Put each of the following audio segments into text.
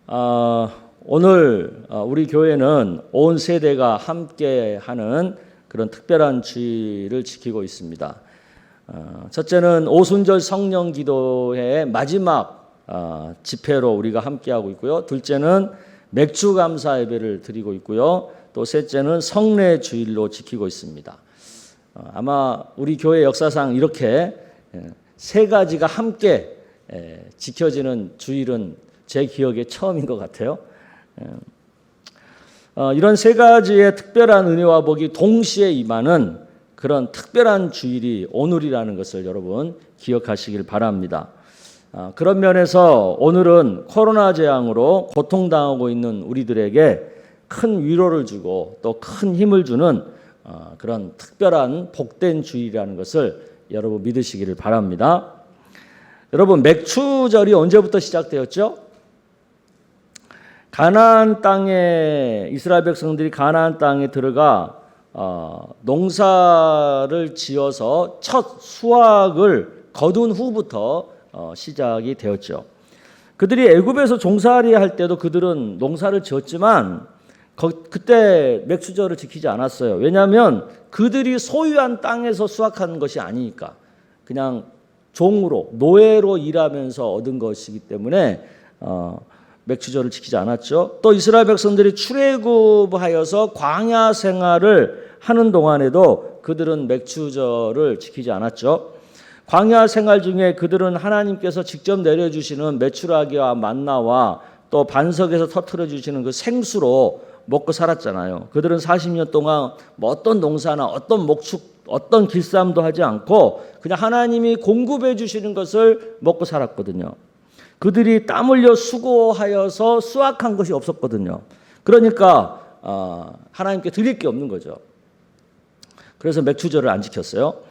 오늘 우리 교회는 온 세대가 함께하는 그런 특별한 주일을 지키고 있습니다. 첫째는 오순절 성령 기도회의 마지막 집회로 우리가 함께하고 있고요. 둘째는 맥주 감사 예배를 드리고 있고요. 또 셋째는 성례 주일로 지키고 있습니다. 아마 우리 교회 역사상 이렇게 세 가지가 함께 지켜지는 주일은 제 기억에 처음인 것 같아요. 이런 세 가지의 특별한 은혜와 복이 동시에 임하는 그런 특별한 주일이 오늘이라는 것을 여러분 기억하시길 바랍니다. 그런 면에서 오늘은 코로나 재앙으로 고통당하고 있는 우리들에게 큰 위로를 주고 또 큰 힘을 주는 그런 특별한 복된 주일이라는 것을 여러분 믿으시기를 바랍니다. 여러분, 맥추절이 언제부터 시작되었죠? 가나안 땅에 이스라엘 백성들이 가나안 땅에 들어가 농사를 지어서 첫 수확을 거둔 후부터 시작이 되었죠. 그들이 애굽에서 종살이 할 때도 그들은 농사를 지었지만 그때 맥추절을 지키지 않았어요. 왜냐하면 그들이 소유한 땅에서 수확한 것이 아니니까 그냥 종으로 노예로 일하면서 얻은 것이기 때문에 맥추절을 지키지 않았죠. 또 이스라엘 백성들이 출애굽하여서 광야 생활을 하는 동안에도 그들은 맥추절을 지키지 않았죠. 광야 생활 중에 그들은 하나님께서 직접 내려주시는 메추라기와 만나와 또 반석에서 터뜨려 주시는 그 생수로 먹고 살았잖아요. 그들은 40년 동안 뭐 어떤 농사나 어떤 목축, 어떤 길쌈도 하지 않고 그냥 하나님이 공급해 주시는 것을 먹고 살았거든요. 그들이 땀 흘려 수고하여서 수확한 것이 없었거든요. 그러니까 하나님께 드릴 게 없는 거죠. 그래서 맥추절을 안 지켰어요.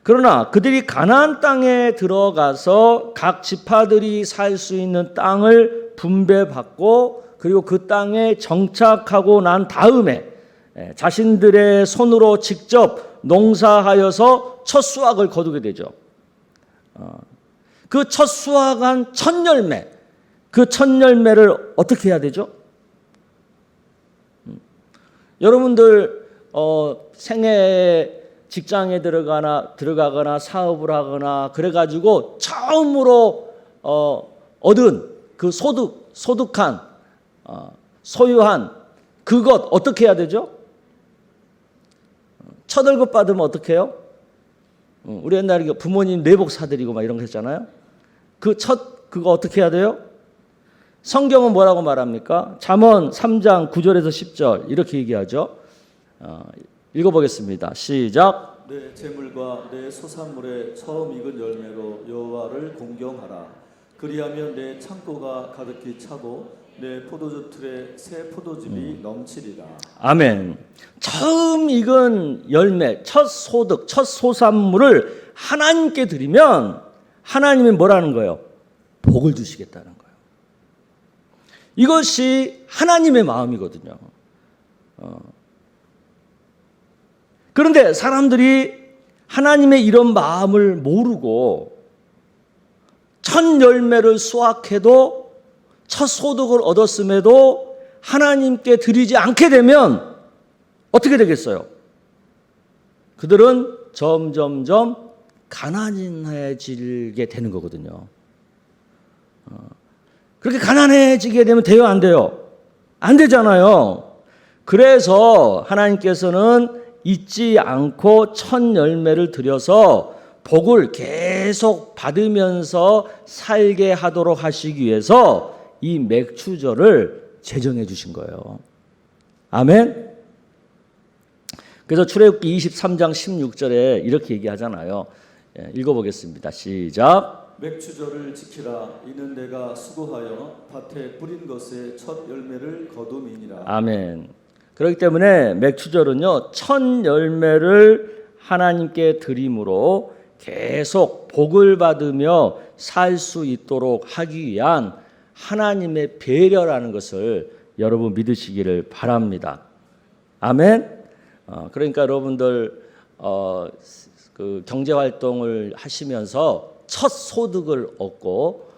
그러나 그들이 가나안 땅에 들어가서 각 지파들이 살 수 있는 땅을 분배받고 그리고 그 땅에 정착하고 난 다음에 자신들의 손으로 직접 농사하여서 첫 수확을 거두게 되죠. 그 첫 수확한 첫 열매, 그 첫 열매를 어떻게 해야 되죠? 여러분들 생애에 직장에 들어가거나 사업을 하거나 그래가지고 처음으로 얻은 그 소득한 소유한 그것 어떻게 해야 되죠? 첫 월급 받으면 어떻게 해요? 우리 옛날에 부모님 내복 사드리고 막 이런 거 했잖아요. 그거 어떻게 해야 돼요? 성경은 뭐라고 말합니까? 잠언 3장 9절에서 10절 이렇게 얘기하죠. 읽어보겠습니다. 시작. 내 재물과 내 소산물의 처음 익은 열매로 여호와를 공경하라. 그리하면 내 창고가 가득히 차고 내 포도주 틀에 새 포도즙이 넘치리라. 아멘. 처음 익은 열매, 첫 소득, 첫 소산물을 하나님께 드리면 하나님이 뭐라는 거예요? 복을 주시겠다는 거예요. 이것이 하나님의 마음이거든요. 그런데 사람들이 하나님의 이런 마음을 모르고 첫 열매를 수확해도 첫 소득을 얻었음에도 하나님께 드리지 않게 되면 어떻게 되겠어요? 그들은 점점점 가난해지게 되는 거거든요. 그렇게 가난해지게 되면 돼요, 안 돼요? 안 되잖아요. 그래서 하나님께서는 잊지 않고 첫 열매를 드려서 복을 계속 받으면서 살게 하도록 하시기 위해서 이 맥추절을 제정해 주신 거예요. 아멘. 그래서 출애굽기 23장 16절에 이렇게 얘기하잖아요. 읽어보겠습니다. 시작. 맥추절을 지키라. 이는 내가 수고하여 밭에 뿌린 것의 첫 열매를 거둠이니라. 아멘. 그렇기 때문에 맥추절은요, 첫 열매를 하나님께 드림으로 계속 복을 받으며 살 수 있도록 하기 위한 하나님의 배려라는 것을 여러분 믿으시기를 바랍니다. 아멘. 그러니까 여러분들 그 경제 활동을 하시면서 첫 소득을 얻고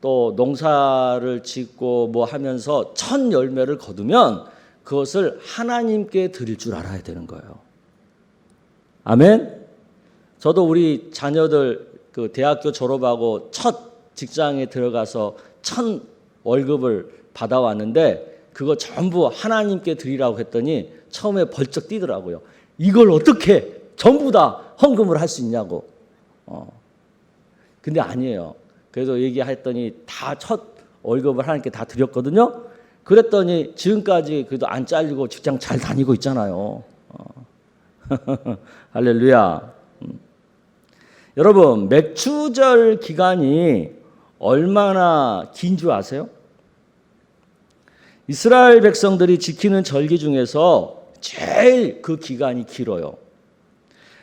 또 농사를 짓고 뭐 하면서 첫 열매를 거두면 그것을 하나님께 드릴 줄 알아야 되는 거예요. 아멘. 저도 우리 자녀들 그 대학교 졸업하고 첫 직장에 들어가서 첫 월급을 받아왔는데 그거 전부 하나님께 드리라고 했더니 처음에 벌쩍 뛰더라고요. 이걸 어떻게 전부 다 헌금을 할 수 있냐고. 근데 아니에요. 그래서 얘기했더니 다 첫 월급을 하나님께 다 드렸거든요. 그랬더니 지금까지 그래도 안 잘리고 직장 잘 다니고 있잖아요. 할렐루야. 여러분, 맥추절 기간이 얼마나 긴 줄 아세요? 이스라엘 백성들이 지키는 절기 중에서 제일 그 기간이 길어요.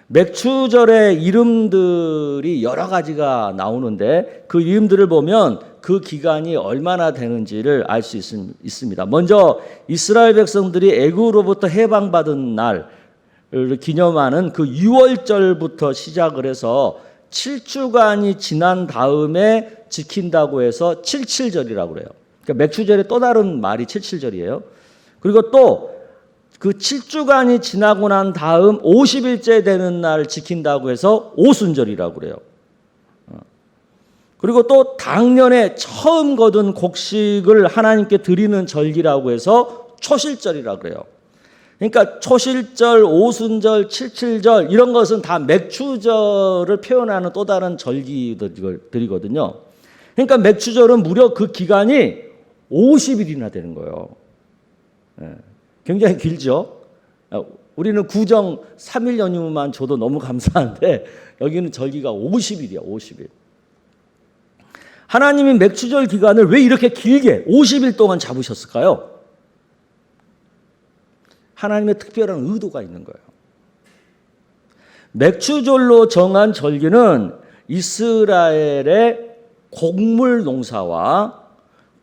맥추절의 이름들이 여러 가지가 나오는데 그 이름들을 보면 그 기간이 얼마나 되는지를 알 수 있습니다. 먼저 이스라엘 백성들이 애굽으로부터 해방받은 날을 기념하는 그 6월절부터 시작을 해서 7주간이 지난 다음에 지킨다고 해서 칠칠절이라고 그래요. 그러니까 맥추절의 또 다른 말이 칠칠절이에요. 그리고 또 그 7주간이 지나고 난 다음 50일째 되는 날 지킨다고 해서 오순절이라고 그래요. 그리고 또 당년에 처음 거둔 곡식을 하나님께 드리는 절기라고 해서 초실절이라고 그래요. 그러니까 초실절, 오순절, 칠칠절 이런 것은 다 맥추절을 표현하는 또 다른 절기들이거든요. 그러니까 맥추절은 무려 그 기간이 50일이나 되는 거예요. 굉장히 길죠. 우리는 구정 3일 연휴만 줘도 너무 감사한데 여기는 절기가 50일이야. 50일. 하나님이 맥추절 기간을 왜 이렇게 길게 50일 동안 잡으셨을까요? 하나님의 특별한 의도가 있는 거예요. 맥추절로 정한 절기는 이스라엘의 곡물 농사와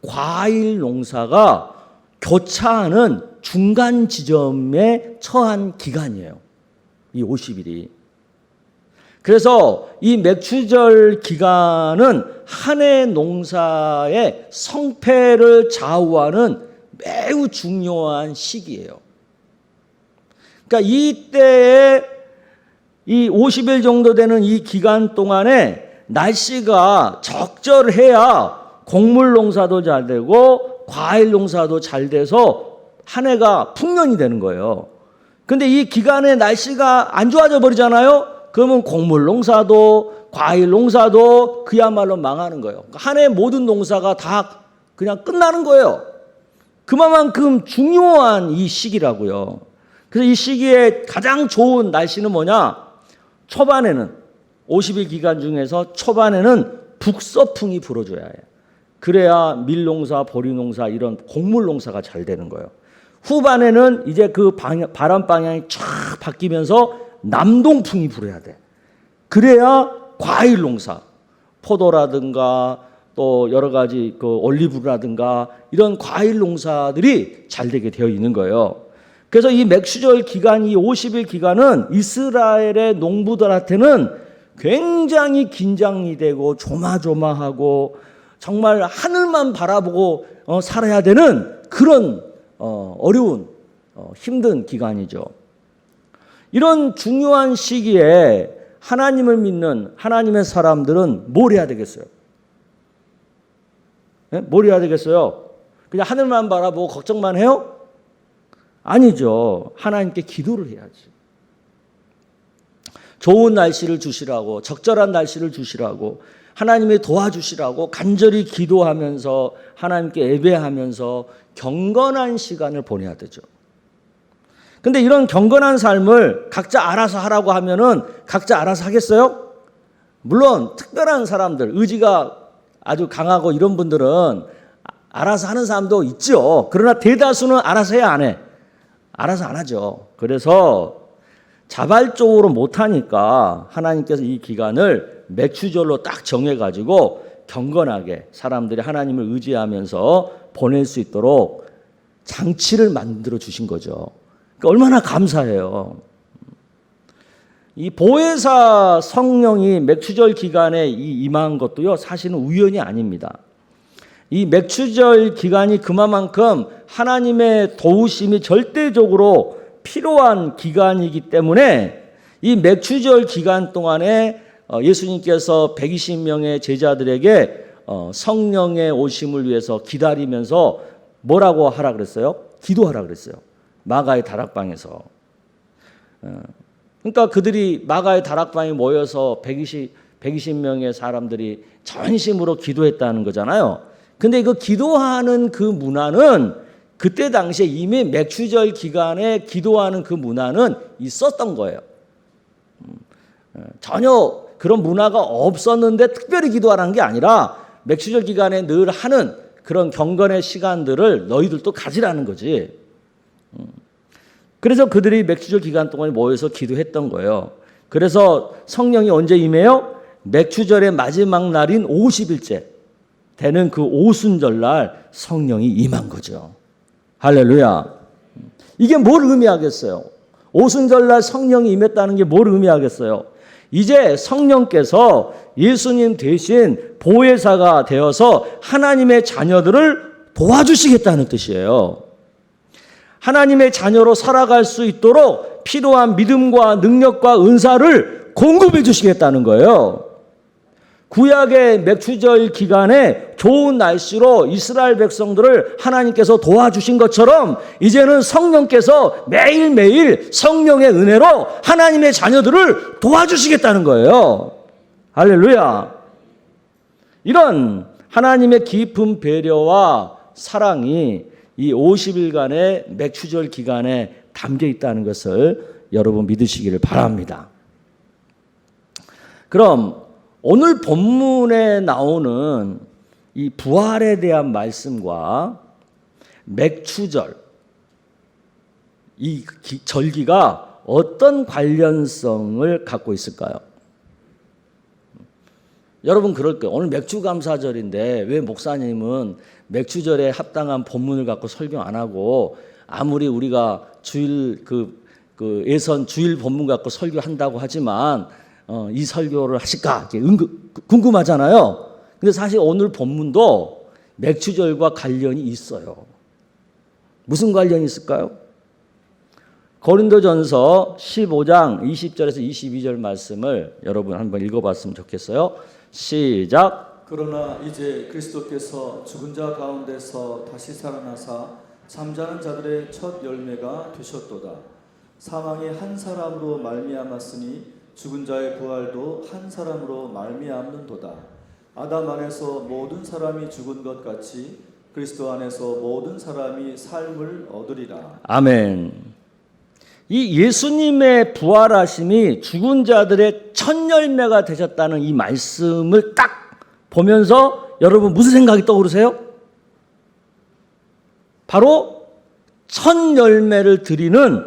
과일 농사가 교차하는 중간 지점에 처한 기간이에요. 이 50일이. 그래서 이 맥추절 기간은 한 해 농사의 성패를 좌우하는 매우 중요한 시기예요. 그러니까 이때에 이 50일 정도 되는 이 기간 동안에 날씨가 적절해야 곡물 농사도 잘 되고 과일 농사도 잘 돼서 한 해가 풍년이 되는 거예요. 근데 이 기간에 날씨가 안 좋아져 버리잖아요. 그러면 곡물 농사도 과일 농사도 그야말로 망하는 거예요. 한 해 모든 농사가 다 그냥 끝나는 거예요. 그만큼 중요한 이 시기라고요. 그래서 이 시기에 가장 좋은 날씨는 뭐냐? 초반에는 50일 기간 중에서 초반에는 북서풍이 불어줘야 해요. 그래야 밀농사, 보리농사 이런 곡물 농사가 잘 되는 거예요. 후반에는 이제 그 바람 방향이 쫙 바뀌면서 남동풍이 불어야 돼. 그래야 과일 농사, 포도라든가 또 여러 가지 그 올리브라든가 이런 과일 농사들이 잘 되게 되어 있는 거예요. 그래서 이 맥추절 기간, 이 50일 기간은 이스라엘의 농부들한테는 굉장히 긴장이 되고 조마조마하고 정말 하늘만 바라보고 살아야 되는 그런 어려운 힘든 기간이죠. 이런 중요한 시기에 하나님을 믿는 하나님의 사람들은 뭘 해야 되겠어요? 네? 뭘 해야 되겠어요? 그냥 하늘만 바라보고 걱정만 해요? 아니죠. 하나님께 기도를 해야지. 좋은 날씨를 주시라고, 적절한 날씨를 주시라고, 하나님이 도와주시라고 간절히 기도하면서 하나님께 예배하면서 경건한 시간을 보내야 되죠. 근데 이런 경건한 삶을 각자 알아서 하라고 하면은 각자 알아서 하겠어요? 물론 특별한 사람들, 의지가 아주 강하고 이런 분들은 알아서 하는 사람도 있죠. 그러나 대다수는 알아서 해야 안 해. 알아서 안 하죠. 그래서 자발적으로 못하니까 하나님께서 이 기간을 맥추절로 딱 정해가지고 경건하게 사람들이 하나님을 의지하면서 보낼 수 있도록 장치를 만들어 주신 거죠. 그러니까 얼마나 감사해요. 이 보혜사 성령이 맥추절 기간에 임한 것도요, 사실은 우연이 아닙니다. 이 맥추절 기간이 그만큼 하나님의 도우심이 절대적으로 필요한 기간이기 때문에 이 맥추절 기간 동안에 예수님께서 120명의 제자들에게 성령의 오심을 위해서 기다리면서 뭐라고 하라 그랬어요? 기도하라 그랬어요. 마가의 다락방에서. 그러니까 그들이 마가의 다락방에 모여서 120명의 사람들이 전심으로 기도했다는 거잖아요. 근데 그 기도하는 그 문화는 그때 당시에 이미 맥추절 기간에 기도하는 그 문화는 있었던 거예요. 전혀 그런 문화가 없었는데 특별히 기도하라는 게 아니라 맥추절 기간에 늘 하는 그런 경건의 시간들을 너희들도 가지라는 거지. 그래서 그들이 맥추절 기간 동안에 모여서 기도했던 거예요. 그래서 성령이 언제 임해요? 맥추절의 마지막 날인 50일째 되는 그 오순절날 성령이 임한 거죠. 할렐루야. 이게 뭘 의미하겠어요? 오순절날 성령이 임했다는 게 뭘 의미하겠어요? 이제 성령께서 예수님 대신 보혜사가 되어서 하나님의 자녀들을 도와주시겠다는 뜻이에요. 하나님의 자녀로 살아갈 수 있도록 필요한 믿음과 능력과 은사를 공급해 주시겠다는 거예요. 구약의 맥추절 기간에 좋은 날씨로 이스라엘 백성들을 하나님께서 도와주신 것처럼 이제는 성령께서 매일매일 성령의 은혜로 하나님의 자녀들을 도와주시겠다는 거예요. 할렐루야. 이런 하나님의 깊은 배려와 사랑이 이 50일간의 맥추절 기간에 담겨 있다는 것을 여러분 믿으시기를 바랍니다. 그럼 오늘 본문에 나오는 이 부활에 대한 말씀과 맥추절, 이 절기가 어떤 관련성을 갖고 있을까요? 여러분 그럴 거예요. 오늘 맥주감사절인데 왜 목사님은 맥추절에 합당한 본문을 갖고 설교 안 하고 아무리 우리가 주일 예선 주일 본문 갖고 설교한다고 하지만 이 설교를 하실까 궁금하잖아요. 근데 사실 오늘 본문도 맥추절과 관련이 있어요. 무슨 관련이 있을까요? 고린도전서 15장 20절에서 22절 말씀을 여러분 한번 읽어봤으면 좋겠어요. 시작. 그러나 이제 그리스도께서 죽은 자 가운데서 다시 살아나사 잠자는 자들의 첫 열매가 되셨도다. 사망이 한 사람으로 말미암았으니 죽은 자의 부활도 한 사람으로 말미암는도다. 아담 안에서 모든 사람이 죽은 것 같이 그리스도 안에서 모든 사람이 삶을 얻으리라. 아멘. 이 예수님의 부활하심이 죽은 자들의 첫 열매가 되셨다는 이 말씀을 딱 보면서 여러분 무슨 생각이 떠오르세요? 바로 첫 열매를 드리는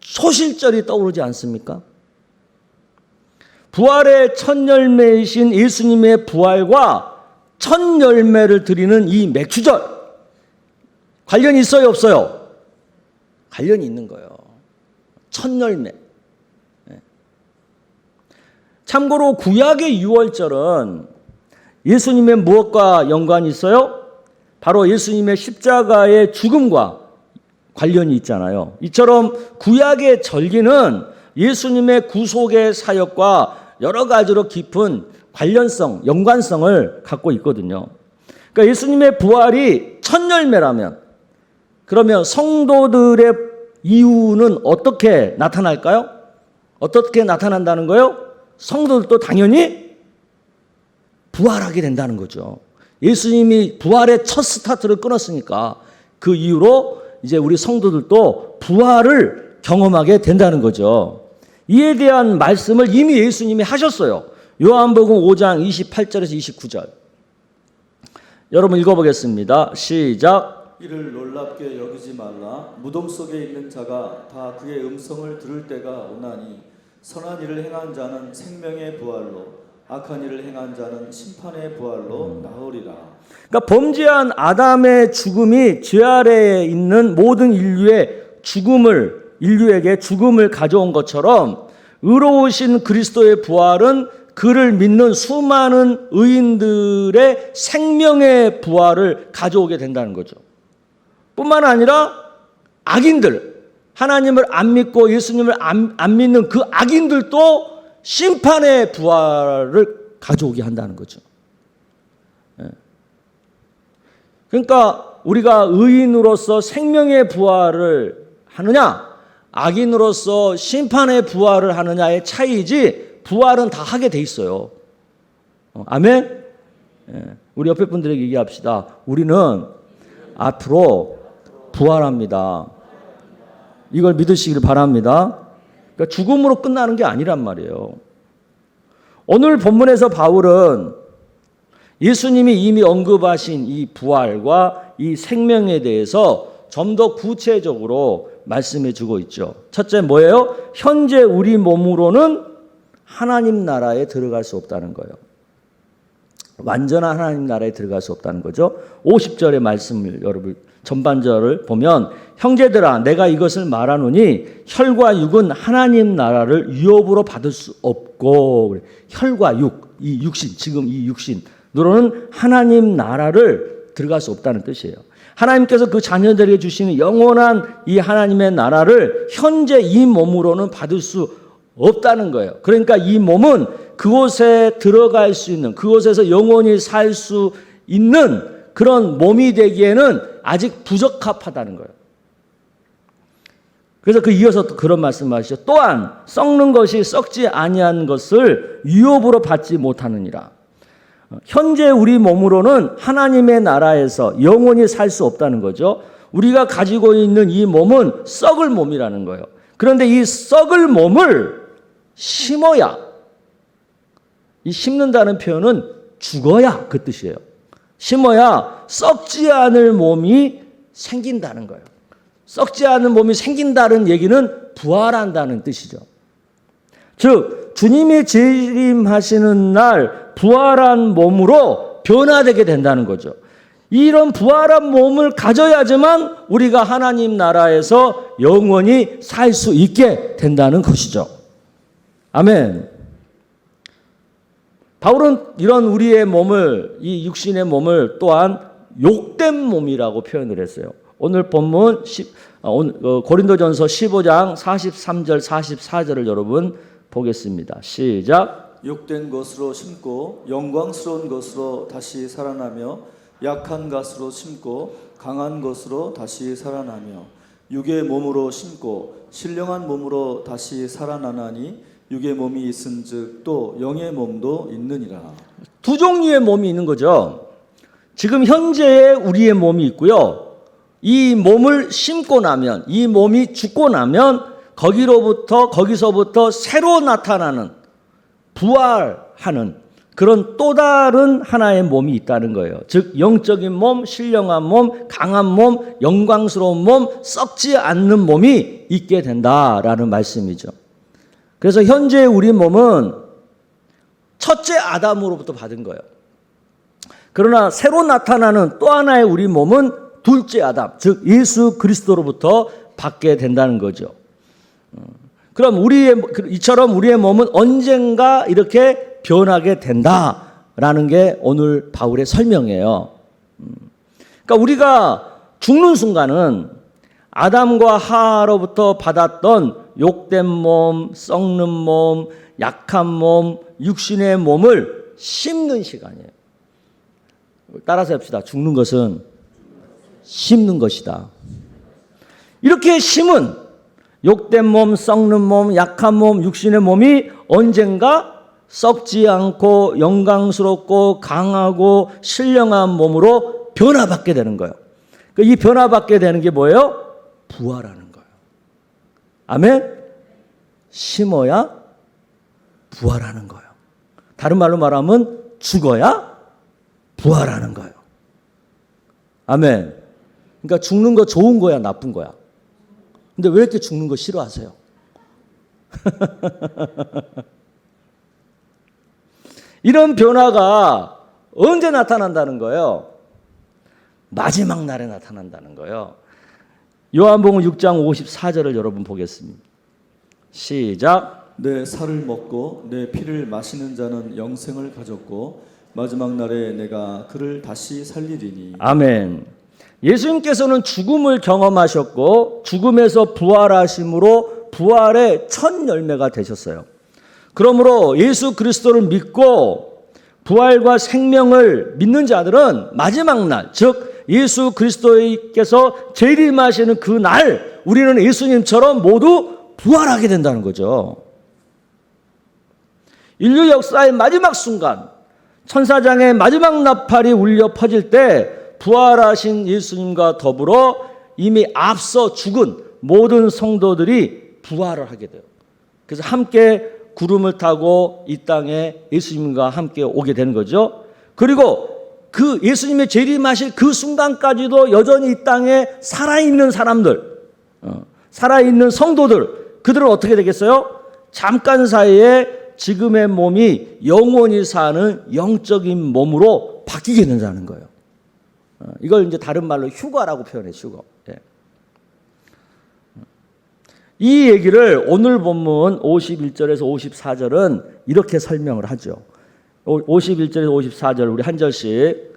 소실절이 떠오르지 않습니까? 부활의 첫 열매이신 예수님의 부활과 첫 열매를 드리는 이 맥추절 관련이 있어요, 없어요? 관련이 있는 거예요. 첫 열매. 참고로 구약의 유월절은 예수님의 무엇과 연관이 있어요? 바로 예수님의 십자가의 죽음과 관련이 있잖아요. 이처럼 구약의 절기는 예수님의 구속의 사역과 여러 가지로 깊은 관련성, 연관성을 갖고 있거든요. 그러니까 예수님의 부활이 첫 열매라면 그러면 성도들의 이유는 어떻게 나타날까요? 어떻게 나타난다는 거예요? 성도들도 당연히 부활하게 된다는 거죠. 예수님이 부활의 첫 스타트를 끊었으니까 그 이후로 이제 우리 성도들도 부활을 경험하게 된다는 거죠. 이에 대한 말씀을 이미 예수님이 하셨어요. 요한복음 5장 28절에서 29절. 여러분 읽어보겠습니다. 시작. 이를 놀랍게 여기지 말라. 무덤 속에 있는 자가 다 그의 음성을 들을 때가 오나니 선한 일을 행한 자는 생명의 부활로 악한 일을 행한 자는 심판의 부활로 나으리라. 그러니까 범죄한 아담의 죽음이 죄 아래에 있는 모든 인류에게 죽음을 가져온 것처럼 의로우신 그리스도의 부활은 그를 믿는 수많은 의인들의 생명의 부활을 가져오게 된다는 거죠. 뿐만 아니라 악인들, 하나님을 안 믿고 예수님을 안 믿는 그 악인들도 심판의 부활을 가져오게 한다는 거죠. 그러니까 우리가 의인으로서 생명의 부활을 하느냐, 악인으로서 심판의 부활을 하느냐의 차이지, 부활은 다 하게 돼 있어요. 아멘? 우리 옆에 분들에게 얘기합시다. 우리는 앞으로 부활합니다. 이걸 믿으시길 바랍니다. 그러니까 죽음으로 끝나는 게 아니란 말이에요. 오늘 본문에서 바울은 예수님이 이미 언급하신 이 부활과 이 생명에 대해서 좀 더 구체적으로 말씀해 주고 있죠. 첫째 뭐예요? 현재 우리 몸으로는 하나님 나라에 들어갈 수 없다는 거예요. 완전한 하나님 나라에 들어갈 수 없다는 거죠. 50절의 말씀을 여러분 전반절을 보면 형제들아 내가 이것을 말하노니 혈과 육은 하나님 나라를 유업으로 받을 수 없고, 혈과 육, 이 육신, 지금 이 육신으로는 하나님 나라를 들어갈 수 없다는 뜻이에요. 하나님께서 그 자녀들에게 주시는 영원한 이 하나님의 나라를 현재 이 몸으로는 받을 수 없다는 거예요. 그러니까 이 몸은 그곳에 들어갈 수 있는, 그곳에서 영원히 살 수 있는 그런 몸이 되기에는 아직 부적합하다는 거예요. 그래서 그 이어서 또 그런 말씀하시죠. 또한 썩는 것이 썩지 아니한 것을 유업으로 받지 못하느니라. 현재 우리 몸으로는 하나님의 나라에서 영원히 살 수 없다는 거죠. 우리가 가지고 있는 이 몸은 썩을 몸이라는 거예요. 그런데 이 썩을 몸을 심어야, 이 심는다는 표현은 죽어야 그 뜻이에요. 심어야 썩지 않을 몸이 생긴다는 거예요. 썩지 않은 몸이 생긴다는 얘기는 부활한다는 뜻이죠. 즉 주님이 재림하시는 날 부활한 몸으로 변화되게 된다는 거죠. 이런 부활한 몸을 가져야지만 우리가 하나님 나라에서 영원히 살 수 있게 된다는 것이죠. 아멘. 바울은 이런 우리의 몸을, 이 육신의 몸을 또한 욕된 몸이라고 표현을 했어요. 오늘 본문 고린도전서 15장 43절 44절을 여러분 보겠습니다. 시작. 욕된 것으로 심고 영광스러운 것으로 다시 살아나며 약한 것으로 심고 강한 것으로 다시 살아나며 육의 몸으로 심고 신령한 몸으로 다시 살아나나니 육의 몸이 있은즉 또 영의 몸도 있느니라. 두 종류의 몸이 있는 거죠. 지금 현재의 우리의 몸이 있고요. 이 몸을 심고 나면, 이 몸이 죽고 나면 거기서부터 새로 나타나는, 부활하는 그런 또 다른 하나의 몸이 있다는 거예요. 즉 영적인 몸, 신령한 몸, 강한 몸, 영광스러운 몸, 썩지 않는 몸이 있게 된다라는 말씀이죠. 그래서 현재 우리 몸은 첫째 아담으로부터 받은 거예요. 그러나 새로 나타나는 또 하나의 우리 몸은 둘째 아담, 즉 예수 그리스도로부터 받게 된다는 거죠. 그럼 이처럼 우리의 몸은 언젠가 이렇게 변하게 된다라는 게 오늘 바울의 설명이에요. 그러니까 우리가 죽는 순간은 아담과 하와로부터 받았던 욕된 몸, 썩는 몸, 약한 몸, 육신의 몸을 심는 시간이에요. 따라서 합시다. 죽는 것은 심는 것이다. 이렇게 심은 욕된 몸, 썩는 몸, 약한 몸, 육신의 몸이 언젠가 썩지 않고 영광스럽고 강하고 신령한 몸으로 변화받게 되는 거예요. 이 변화받게 되는 게 뭐예요? 부활하는 거예요. 아멘? 심어야 부활하는 거예요. 다른 말로 말하면 죽어야 부활하는 거예요. 아멘. 그러니까 죽는 거 좋은 거야, 나쁜 거야? 근데 왜 이렇게 죽는 거 싫어하세요? 이런 변화가 언제 나타난다는 거예요? 마지막 날에 나타난다는 거예요. 요한복음 6장 54절을 여러분 보겠습니다. 시작. 내 살을 먹고 내 피를 마시는 자는 영생을 가졌고 마지막 날에 내가 그를 다시 살리리니. 아멘. 예수님께서는 죽음을 경험하셨고 죽음에서 부활하심으로 부활의 첫 열매가 되셨어요. 그러므로 예수 그리스도를 믿고 부활과 생명을 믿는 자들은 마지막 날, 즉 예수 그리스도께서 재림하시는 그 날 우리는 예수님처럼 모두 부활하게 된다는 거죠. 인류 역사의 마지막 순간, 천사장의 마지막 나팔이 울려 퍼질 때 부활하신 예수님과 더불어 이미 앞서 죽은 모든 성도들이 부활을 하게 돼요. 그래서 함께 구름을 타고 이 땅에 예수님과 함께 오게 되는 거죠. 그리고 그 예수님의 재림하실 그 순간까지도 여전히 이 땅에 살아있는 사람들, 살아있는 성도들, 그들은 어떻게 되겠어요? 잠깐 사이에 지금의 몸이 영원히 사는 영적인 몸으로 바뀌게 된다는 거예요. 이걸 이제 다른 말로 휴가라고 표현해요. 휴가. 예. 이 얘기를 오늘 본문 51절에서 54절은 이렇게 설명을 하죠. 51절에서 54절 우리 한 절씩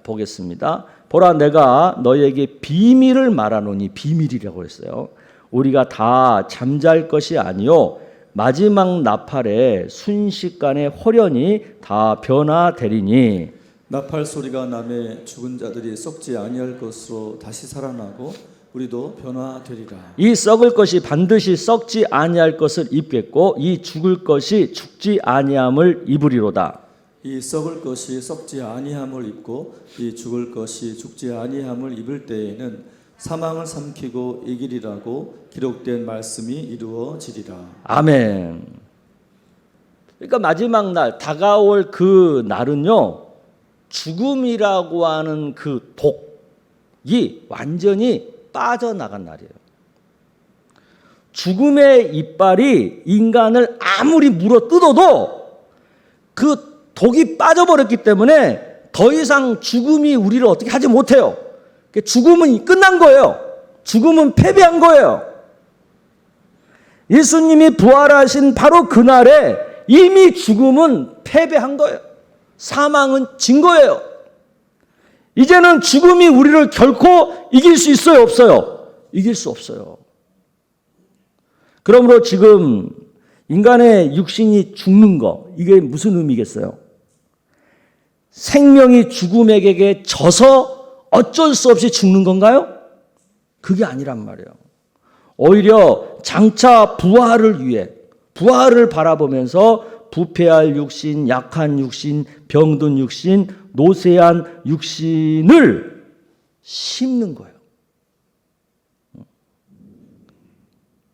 보겠습니다. 보라, 내가 너에게 비밀을 말하노니, 비밀이라고 했어요. 우리가 다 잠잘 것이 아니요 마지막 나팔에 순식간에 홀연히 다 변화되리니. 나팔 소리가 나매 죽은 자들이 썩지 아니할 것으로 다시 살아나고 우리도 변화되리라. 이 썩을 것이 반드시 썩지 아니할 것을 입겠고 이 죽을 것이 죽지 아니함을 입으리로다. 이 썩을 것이 썩지 아니함을 입고 이 죽을 것이 죽지 아니함을 입을 때에는 사망을 삼키고 이기리라고 기록된 말씀이 이루어지리라. 아멘. 그러니까 마지막 날, 다가올 그 날은요, 죽음이라고 하는 그 독이 완전히 빠져나간 날이에요. 죽음의 이빨이 인간을 아무리 물어 뜯어도 그 독이 빠져버렸기 때문에 더 이상 죽음이 우리를 어떻게 하지 못해요. 죽음은 끝난 거예요. 죽음은 패배한 거예요. 예수님이 부활하신 바로 그날에 이미 죽음은 패배한 거예요. 사망은 진 거예요. 이제는 죽음이 우리를 결코 이길 수 있어요, 없어요? 이길 수 없어요. 그러므로 지금 인간의 육신이 죽는 거, 이게 무슨 의미겠어요? 생명이 죽음에게 져서 어쩔 수 없이 죽는 건가요? 그게 아니란 말이에요. 오히려 장차 부활을 위해, 부활을 바라보면서 부패할 육신, 약한 육신, 병든 육신, 노쇠한 육신을 심는 거예요.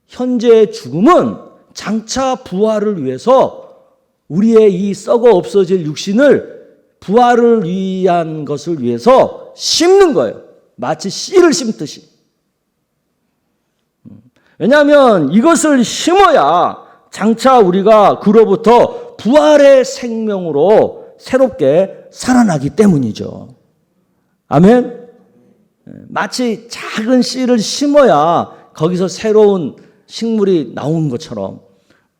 현재의 죽음은 장차 부활을 위해서 우리의 이 썩어 없어질 육신을 부활을 위한 것을 위해서 심는 거예요. 마치 씨를 심듯이. 왜냐하면 이것을 심어야 장차 우리가 그로부터 부활의 생명으로 새롭게 살아나기 때문이죠. 아멘? 마치 작은 씨를 심어야 거기서 새로운 식물이 나온 것처럼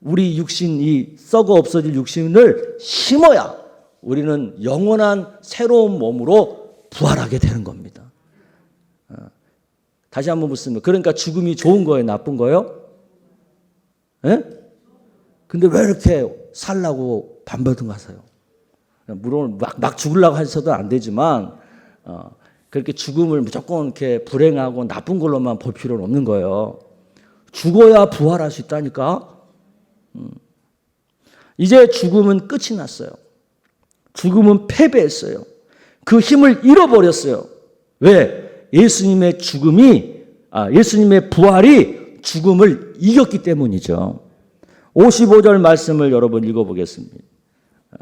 우리 육신, 이 썩어 없어질 육신을 심어야 우리는 영원한 새로운 몸으로 부활하게 되는 겁니다. 다시 한번 묻습니다. 그러니까 죽음이 좋은 거예요, 나쁜 거예요? 예? 근데 왜 이렇게 살라고 반발등 하세요? 물론 막 죽으려고 하셔도 안 되지만 그렇게 죽음을 무조건 이렇게 불행하고 나쁜 걸로만 볼 필요는 없는 거예요. 죽어야 부활할 수 있다니까. 이제 죽음은 끝이 났어요. 죽음은 패배했어요. 그 힘을 잃어버렸어요. 왜? 예수님의 예수님의 부활이 죽음을 이겼기 때문이죠. 55절 말씀을 여러분 읽어보겠습니다.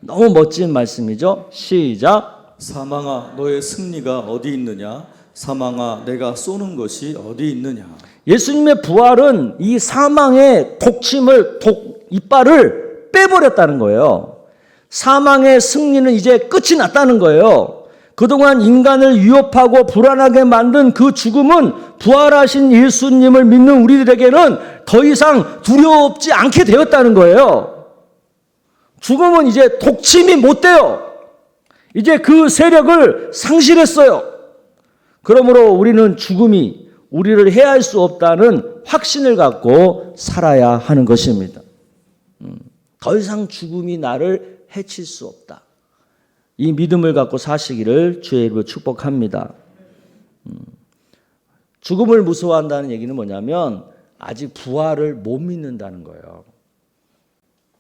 너무 멋진 말씀이죠. 시작. 사망아, 너의 승리가 어디 있느냐? 사망아, 내가 쏘는 것이 어디 있느냐? 예수님의 부활은 이 사망의 이빨을 빼버렸다는 거예요. 사망의 승리는 이제 끝이 났다는 거예요. 그동안 인간을 위협하고 불안하게 만든 그 죽음은 부활하신 예수님을 믿는 우리들에게는 더 이상 두렵지 않게 되었다는 거예요. 죽음은 이제 독침이 못 돼요. 이제 그 세력을 상실했어요. 그러므로 우리는 죽음이 우리를 해할 수 없다는 확신을 갖고 살아야 하는 것입니다. 더 이상 죽음이 나를 해칠 수 없다. 이 믿음을 갖고 사시기를 주의 이름으로 축복합니다. 죽음을 무서워한다는 얘기는 뭐냐면 아직 부활을 못 믿는다는 거예요.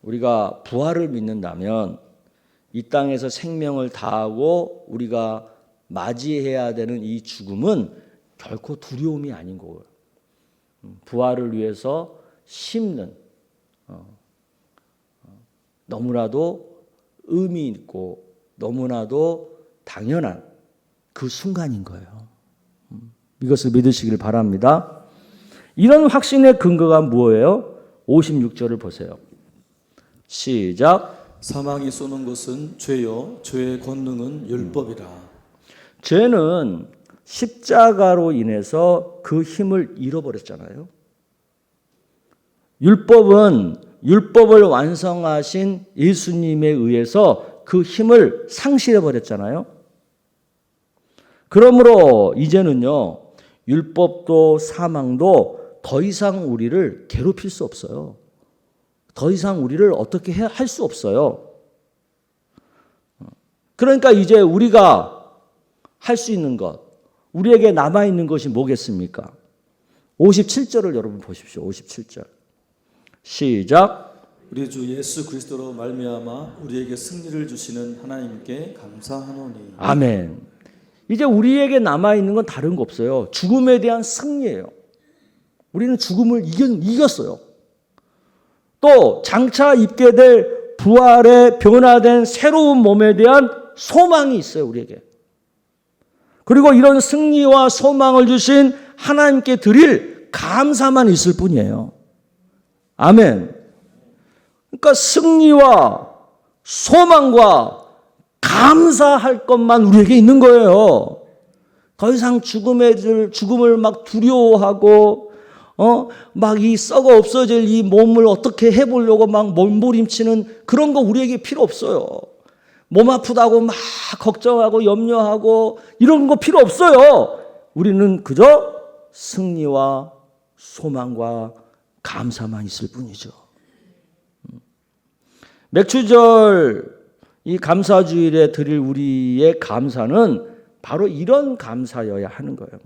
우리가 부활을 믿는다면 이 땅에서 생명을 다하고 우리가 맞이해야 되는 이 죽음은 결코 두려움이 아닌 거예요. 부활을 위해서 심는 너무나도 의미 있고 너무나도 당연한 그 순간인 거예요. 이것을 믿으시길 바랍니다. 이런 확신의 근거가 뭐예요? 56절을 보세요. 시작. 사망이 쏘는 것은 죄요 죄의 권능은 율법이라. 죄는 십자가로 인해서 그 힘을 잃어버렸잖아요. 율법은 율법을 완성하신 예수님에 의해서 그 힘을 상실해 버렸잖아요. 그러므로 이제는요, 율법도 사망도 더 이상 우리를 괴롭힐 수 없어요. 더 이상 우리를 어떻게 할 수 없어요. 그러니까 이제 우리가 할 수 있는 것, 우리에게 남아있는 것이 뭐겠습니까? 57절을 여러분 보십시오. 57절. 시작. 우리 주 예수 그리스도로 말미암아 우리에게 승리를 주시는 하나님께 감사하노니. 아멘. 이제 우리에게 남아있는 건 다른 거 없어요. 죽음에 대한 승리예요. 우리는 죽음을 이겼어요. 또 장차 입게 될 부활의 변화된 새로운 몸에 대한 소망이 있어요, 우리에게. 그리고 이런 승리와 소망을 주신 하나님께 드릴 감사만 있을 뿐이에요. 아멘. 그러니까 승리와 소망과 감사할 것만 우리에게 있는 거예요. 더 이상 죽음을 막 두려워하고 막 이 썩어 없어질 이 몸을 어떻게 해보려고 막 몸부림치는 그런 거 우리에게 필요 없어요. 몸 아프다고 막 걱정하고 염려하고 이런 거 필요 없어요. 우리는 그저 승리와 소망과 감사만 있을 뿐이죠. 맥추절 이 감사주일에 드릴 우리의 감사는 바로 이런 감사여야 하는 거예요.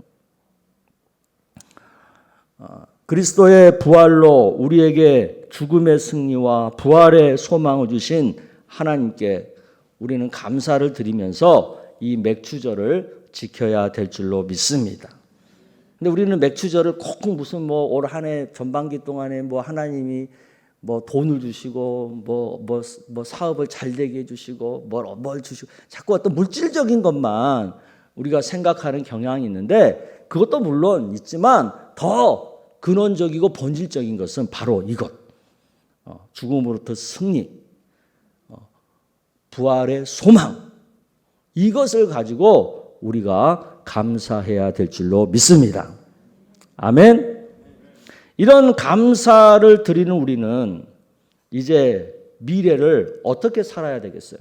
그리스도의 부활로 우리에게 죽음의 승리와 부활의 소망을 주신 하나님께 우리는 감사를 드리면서 이 맥추절을 지켜야 될 줄로 믿습니다. 근데 우리는 맥추절을 꼭 무슨 올 한 해 전반기 동안에 하나님이 돈을 주시고 사업을 잘 되게 해주시고 뭘 주시고 자꾸 어떤 물질적인 것만 우리가 생각하는 경향이 있는데 그것도 물론 있지만 더 근원적이고 본질적인 것은 바로 이것. 죽음으로부터 승리, 부활의 소망. 이것을 가지고 우리가 감사해야 될 줄로 믿습니다. 아멘. 이런 감사를 드리는 우리는 이제 미래를 어떻게 살아야 되겠어요?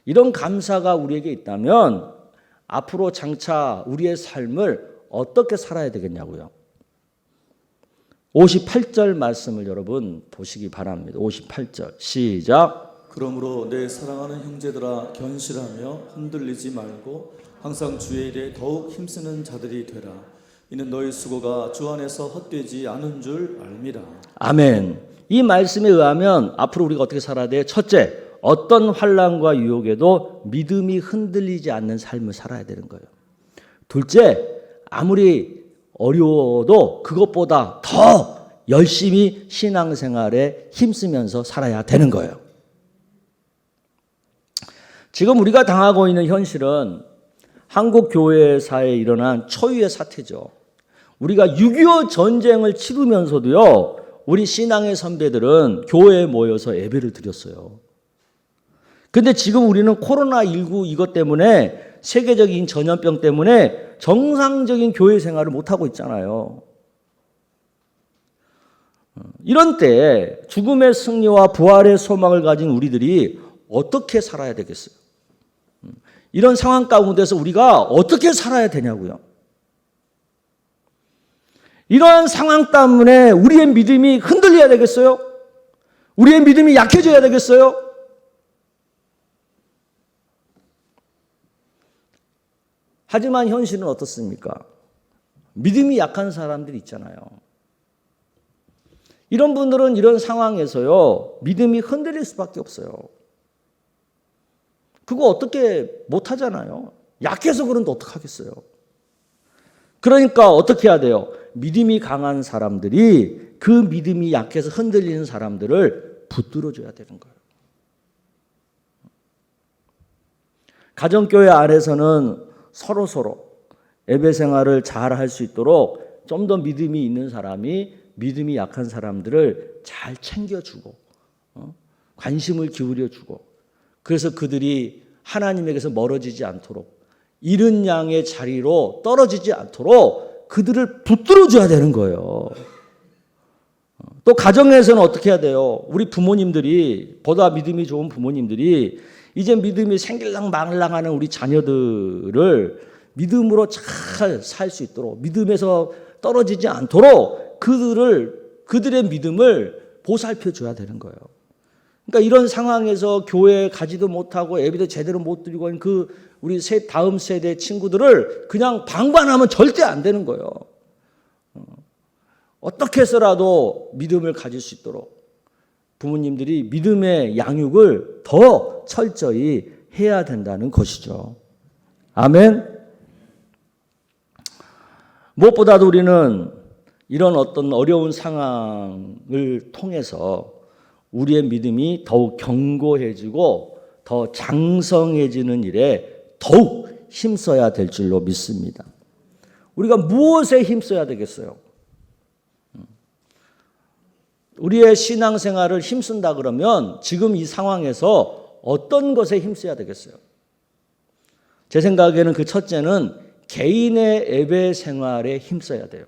이런 감사가 우리에게 있다면 앞으로 장차 우리의 삶을 어떻게 살아야 되겠냐고요. 58절 말씀을 여러분 보시기 바랍니다. 58절 시작. 그러므로 내 사랑하는 형제들아 견실하며 흔들리지 말고 항상 주의 일에 더욱 힘쓰는 자들이 되라. 이는 너희 수고가 주 안에서 헛되지 않은 줄 알미라. 아멘. 이 말씀에 의하면 앞으로 우리가 어떻게 살아야 돼요? 첫째, 어떤 환난과 유혹에도 믿음이 흔들리지 않는 삶을 살아야 되는 거예요. 둘째, 아무리 어려워도 그것보다 더 열심히 신앙생활에 힘쓰면서 살아야 되는 거예요. 지금 우리가 당하고 있는 현실은 한국 교회사에 일어난 초유의 사태죠. 우리가 6.25 전쟁을 치르면서도요, 우리 신앙의 선배들은 교회에 모여서 예배를 드렸어요. 근데 지금 우리는 코로나19 이것 때문에 세계적인 전염병 때문에 정상적인 교회 생활을 못하고 있잖아요. 이런 때 죽음의 승리와 부활의 소망을 가진 우리들이 어떻게 살아야 되겠어요? 이런 상황 가운데서 우리가 어떻게 살아야 되냐고요. 이러한 상황 때문에 우리의 믿음이 흔들려야 되겠어요? 우리의 믿음이 약해져야 되겠어요? 하지만 현실은 어떻습니까? 믿음이 약한 사람들이 있잖아요. 이런 분들은 이런 상황에서요, 믿음이 흔들릴 수밖에 없어요. 그거 어떻게 못하잖아요. 약해서 그런데 어떡하겠어요. 그러니까 어떻게 해야 돼요? 믿음이 강한 사람들이 그 믿음이 약해서 흔들리는 사람들을 붙들어줘야 되는 거예요. 가정교회 안에서는 서로 예배 생활을 잘 할 수 있도록 좀 더 믿음이 있는 사람이 믿음이 약한 사람들을 잘 챙겨주고 관심을 기울여주고 그래서 그들이 하나님에게서 멀어지지 않도록 이른 양의 자리로 떨어지지 않도록 그들을 붙들어줘야 되는 거예요. 또 가정에서는 어떻게 해야 돼요? 우리 부모님들이 보다 믿음이 좋은 부모님들이 이제 믿음이 생길랑 말랑하는 우리 자녀들을 믿음으로 잘 살 수 있도록 믿음에서 떨어지지 않도록 그들의 믿음을 보살펴 줘야 되는 거예요. 그러니까 이런 상황에서 교회에 가지도 못하고 예배도 제대로 못 드리고 있는 우리 다음 세대 친구들을 그냥 방관하면 절대 안 되는 거예요. 어떻게 해서라도 믿음을 가질 수 있도록 부모님들이 믿음의 양육을 더 철저히 해야 된다는 것이죠. 아멘. 무엇보다도 우리는 이런 어떤 어려운 상황을 통해서 우리의 믿음이 더욱 견고해지고 더 장성해지는 일에 더욱 힘써야 될 줄로 믿습니다. 우리가 무엇에 힘써야 되겠어요? 우리의 신앙생활을 힘쓴다 그러면 지금 이 상황에서 어떤 것에 힘써야 되겠어요? 제 생각에는 그 첫째는 개인의 예배 생활에 힘써야 돼요.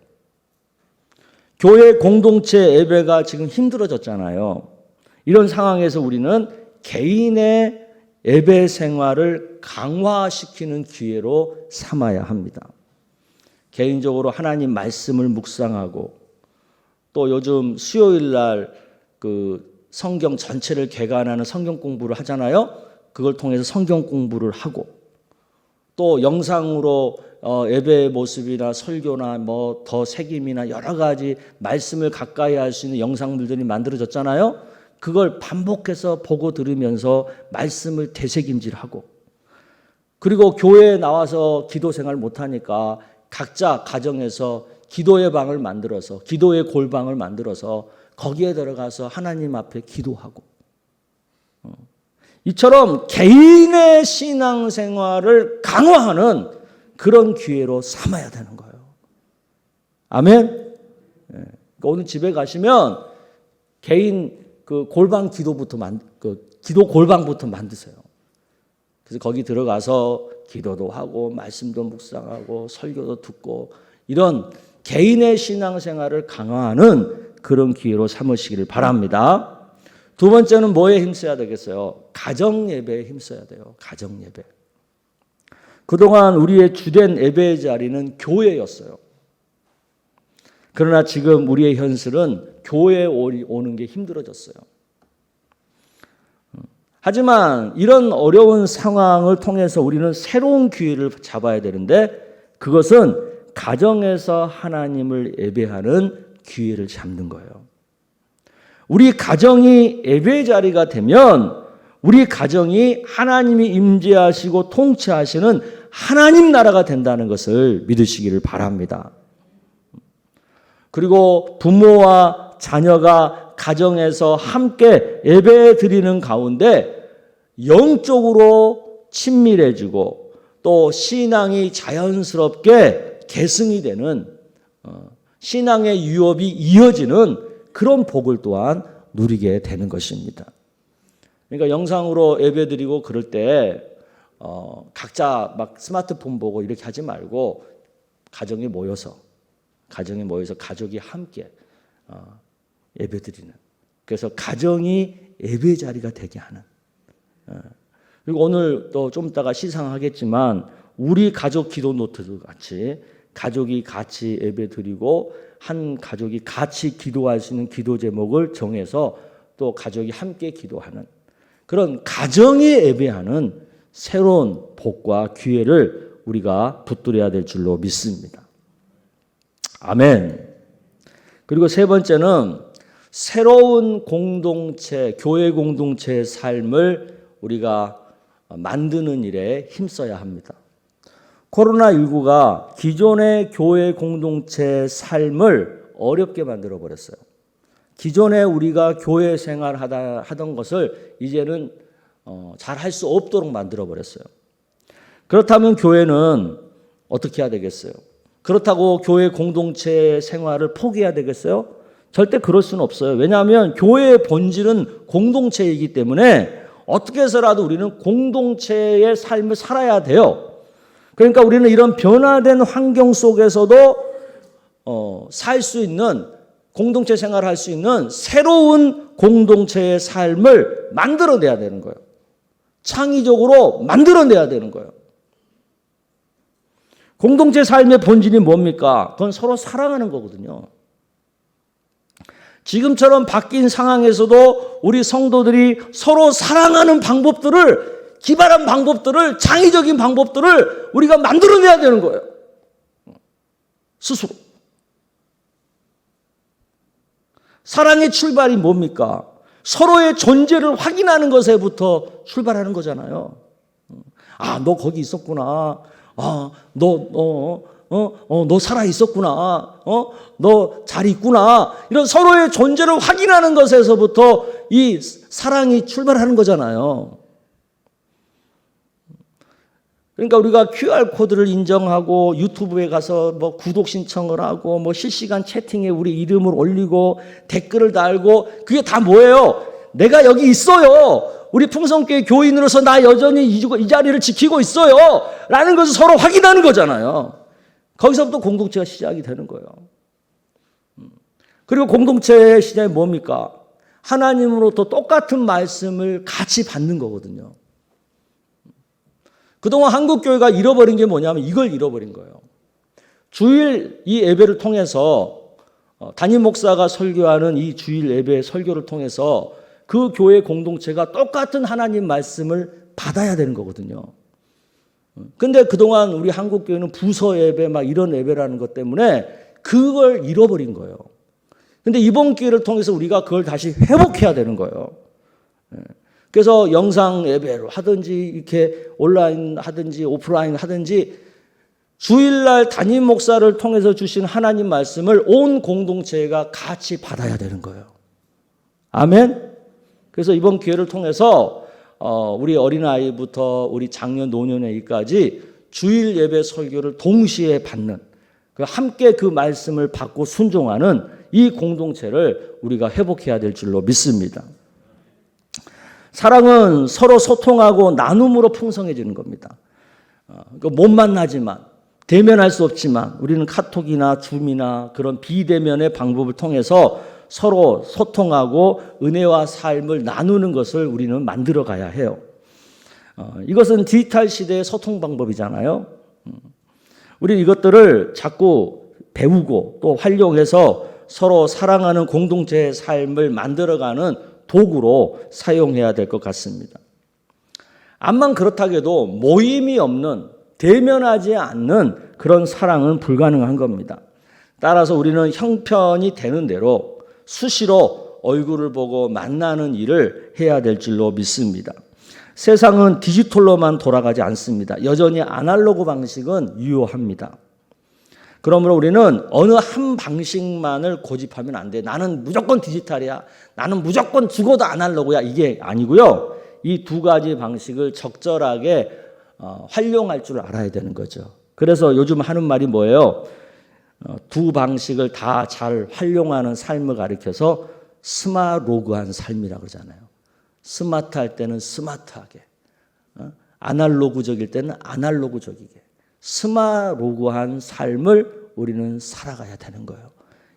교회 공동체 예배가 지금 힘들어졌잖아요. 이런 상황에서 우리는 개인의 예배 생활을 강화시키는 기회로 삼아야 합니다. 개인적으로 하나님 말씀을 묵상하고 또 요즘 수요일 날 그 성경 전체를 개관하는 성경 공부를 하잖아요. 그걸 통해서 성경 공부를 하고 또 영상으로 예배의 모습이나 설교나 뭐 더 새김이나 여러 가지 말씀을 가까이 할 수 있는 영상물들이 만들어졌잖아요. 그걸 반복해서 보고 들으면서 말씀을 되새김질하고 그리고 교회에 나와서 기도 생활 못하니까 각자 가정에서 기도의 방을 만들어서 기도의 골방을 만들어서 거기에 들어가서 하나님 앞에 기도하고 이처럼 개인의 신앙생활을 강화하는 그런 기회로 삼아야 되는 거예요. 아멘. 오늘 집에 가시면 개인 그 골방 기도부터 기도 골방부터 만드세요. 그래서 거기 들어가서 기도도 하고 말씀도 묵상하고 설교도 듣고 이런 개인의 신앙생활을 강화하는 그런 기회로 삼으시기를 바랍니다. 두 번째는 뭐에 힘써야 되겠어요? 가정 예배에 힘써야 돼요. 가정 예배. 그동안 우리의 주된 예배의 자리는 교회였어요. 그러나 지금 우리의 현실은 교회에 오는 게 힘들어졌어요. 하지만 이런 어려운 상황을 통해서 우리는 새로운 기회를 잡아야 되는데 그것은 가정에서 하나님을 예배하는 기회를 잡는 거예요. 우리 가정이 예배 자리가 되면 우리 가정이 하나님이 임재하시고 통치하시는 하나님 나라가 된다는 것을 믿으시기를 바랍니다. 그리고 부모와 자녀가 가정에서 함께 예배 드리는 가운데 영적으로 친밀해지고 또 신앙이 자연스럽게 계승이 되는 신앙의 유업이 이어지는 그런 복을 또한 누리게 되는 것입니다. 그러니까 영상으로 예배드리고 그럴 때 각자 막 스마트폰 보고 이렇게 하지 말고 가정이 모여서 가족이 함께 예배드리는, 그래서 가정이 예배 자리가 되게 하는. 그리고 오늘 또 좀 이따가 시상하겠지만 우리 가족 기도 노트도 같이 가족이 같이 예배드리고 한 가족이 같이 기도할 수 있는 기도 제목을 정해서 또 가족이 함께 기도하는 그런 가정이 예배하는 새로운 복과 기회를 우리가 붙들어야 될 줄로 믿습니다. 아멘. 그리고 세 번째는 새로운 공동체, 교회 공동체의 삶을 우리가 만드는 일에 힘써야 합니다. 코로나19가 기존의 교회 공동체의 삶을 어렵게 만들어 버렸어요. 기존에 우리가 교회 생활 하던 것을 이제는 잘 할 수 없도록 만들어 버렸어요. 그렇다면 교회는 어떻게 해야 되겠어요? 그렇다고 교회 공동체 생활을 포기해야 되겠어요? 절대 그럴 수는 없어요. 왜냐하면 교회의 본질은 공동체이기 때문에 어떻게 해서라도 우리는 공동체의 삶을 살아야 돼요. 그러니까 우리는 이런 변화된 환경 속에서도 살 수 있는, 공동체 생활을 할 수 있는 새로운 공동체의 삶을 만들어내야 되는 거예요. 창의적으로 만들어내야 되는 거예요. 공동체 삶의 본질이 뭡니까? 그건 서로 사랑하는 거거든요. 지금처럼 바뀐 상황에서도 우리 성도들이 서로 사랑하는 방법들을, 기발한 방법들을, 창의적인 방법들을 우리가 만들어내야 되는 거예요. 스스로. 사랑의 출발이 뭡니까? 서로의 존재를 확인하는 것에부터 출발하는 거잖아요. 아, 너 거기 있었구나. 아, 너 살아 있었구나. 너 잘 있구나. 이런 서로의 존재를 확인하는 것에서부터 이 사랑이 출발하는 거잖아요. 그러니까 우리가 QR코드를 인정하고 유튜브에 가서 뭐 구독 신청을 하고 뭐 실시간 채팅에 우리 이름을 올리고 댓글을 달고 그게 다 뭐예요? 내가 여기 있어요. 우리 풍성교회 교인으로서 나 여전히 이 자리를 지키고 있어요. 라는 것을 서로 확인하는 거잖아요. 거기서부터 공동체가 시작이 되는 거예요. 그리고 공동체의 시작이 뭡니까? 하나님으로부터 똑같은 말씀을 같이 받는 거거든요. 그동안 한국교회가 잃어버린 게 뭐냐면 이걸 잃어버린 거예요. 주일 이 예배를 통해서 담임 목사가 설교하는 이 주일 예배 설교를 통해서 그 교회 공동체가 똑같은 하나님 말씀을 받아야 되는 거거든요. 근데 그동안 우리 한국교회는 부서 예배 막 이런 예배라는 것 때문에 그걸 잃어버린 거예요. 근데 이번 기회를 통해서 우리가 그걸 다시 회복해야 되는 거예요. 그래서 영상 예배를 하든지 이렇게 온라인 하든지 오프라인 하든지 주일날 담임 목사를 통해서 주신 하나님 말씀을 온 공동체가 같이 받아야 되는 거예요. 아멘? 그래서 이번 기회를 통해서 우리 어린아이부터 우리 장년 노년애까지 주일 예배 설교를 동시에 받는, 함께 그 말씀을 받고 순종하는 이 공동체를 우리가 회복해야 될 줄로 믿습니다. 사랑은 서로 소통하고 나눔으로 풍성해지는 겁니다. 못 만나지만, 대면할 수 없지만 우리는 카톡이나 줌이나 그런 비대면의 방법을 통해서 서로 소통하고 은혜와 삶을 나누는 것을 우리는 만들어 가야 해요. 이것은 디지털 시대의 소통 방법이잖아요. 우리는 이것들을 자꾸 배우고 또 활용해서 서로 사랑하는 공동체의 삶을 만들어가는 도구로 사용해야 될 것 같습니다. 암만 그렇다고 해도 모임이 없는, 대면하지 않는 그런 사랑은 불가능한 겁니다. 따라서 우리는 형편이 되는 대로 수시로 얼굴을 보고 만나는 일을 해야 될 줄로 믿습니다. 세상은 디지털로만 돌아가지 않습니다. 여전히 아날로그 방식은 유효합니다. 그러므로 우리는 어느 한 방식만을 고집하면 안 돼. 나는 무조건 디지털이야. 나는 무조건 죽어도 아날로그야. 이게 아니고요. 이 두 가지 방식을 적절하게 활용할 줄 알아야 되는 거죠. 그래서 요즘 하는 말이 뭐예요? 두 방식을 다 잘 활용하는 삶을 가리켜서 스마로그한 삶이라고 그러잖아요. 스마트할 때는 스마트하게, 아날로그적일 때는 아날로그적이게 스마로그한 삶을 우리는 살아가야 되는 거예요.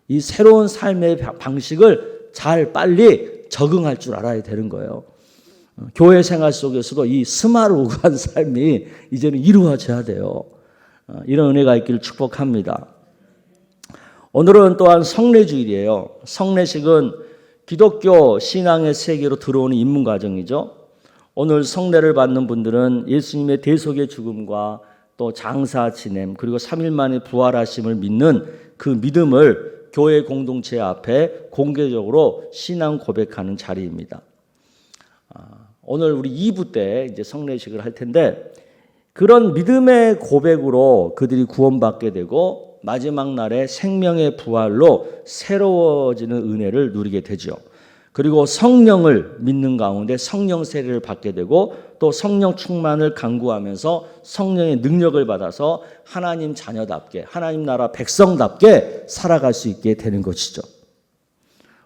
이 새로운 삶의 방식을 잘 빨리 적응할 줄 알아야 되는 거예요. 교회 생활 속에서도 이 스마로그한 삶이 이제는 이루어져야 돼요. 이런 은혜가 있기를 축복합니다. 오늘은 또한 성례주일이에요. 성례식은 기독교 신앙의 세계로 들어오는 입문 과정이죠. 오늘 성례를 받는 분들은 예수님의 대속의 죽음과 또 장사 지냄 그리고 3일 만에 부활하심을 믿는 그 믿음을 교회 공동체 앞에 공개적으로 신앙 고백하는 자리입니다. 오늘 우리 2부 때 이제 성례식을 할 텐데 그런 믿음의 고백으로 그들이 구원받게 되고 마지막 날에 생명의 부활로 새로워지는 은혜를 누리게 되죠. 그리고 성령을 믿는 가운데 성령 세례를 받게 되고 또 성령 충만을 간구하면서 성령의 능력을 받아서 하나님 자녀답게 하나님 나라 백성답게 살아갈 수 있게 되는 것이죠.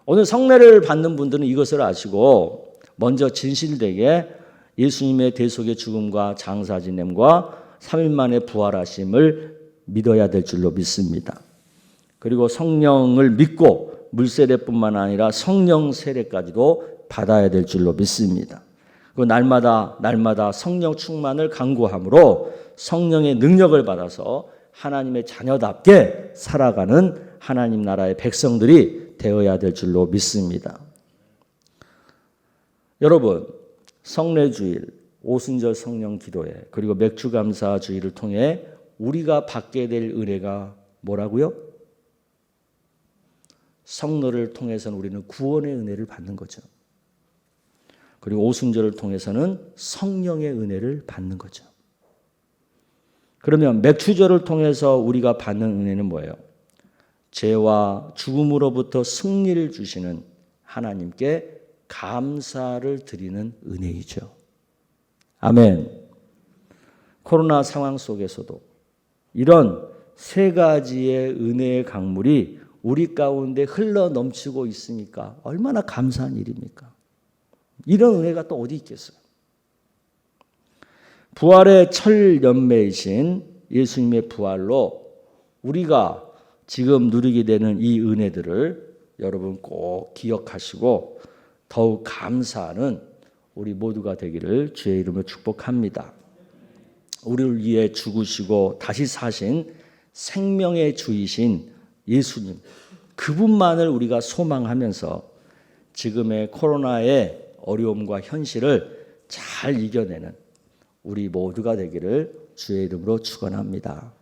오늘 성례를 받는 분들은 이것을 아시고 먼저 진실되게 예수님의 대속의 죽음과 장사 지냄과 3일 만에 부활하심을 믿어야 될 줄로 믿습니다. 그리고 성령을 믿고 물세례뿐만 아니라 성령 세례까지도 받아야 될 줄로 믿습니다. 그 날마다 성령 충만을 간구함으로 성령의 능력을 받아서 하나님의 자녀답게 살아가는 하나님 나라의 백성들이 되어야 될 줄로 믿습니다. 여러분, 성례주일, 오순절 성령 기도회 그리고 맥주감사 주일을 통해 우리가 받게 될 은혜가 뭐라고요? 성례를 통해서는 우리는 구원의 은혜를 받는 거죠. 그리고 오순절을 통해서는 성령의 은혜를 받는 거죠. 그러면 맥주절을 통해서 우리가 받는 은혜는 뭐예요? 죄와 죽음으로부터 승리를 주시는 하나님께 감사를 드리는 은혜이죠. 아멘. 코로나 상황 속에서도 이런 세 가지의 은혜의 강물이 우리 가운데 흘러 넘치고 있으니까 얼마나 감사한 일입니까? 이런 은혜가 또 어디 있겠어요? 부활의 첫 열매이신 예수님의 부활로 우리가 지금 누리게 되는 이 은혜들을 여러분 꼭 기억하시고 더욱 감사하는 우리 모두가 되기를 주의 이름으로 축복합니다. 우리를 위해 죽으시고 다시 사신 생명의 주이신 예수님, 그분만을 우리가 소망하면서 지금의 코로나의 어려움과 현실을 잘 이겨내는 우리 모두가 되기를 주의 이름으로 축원합니다.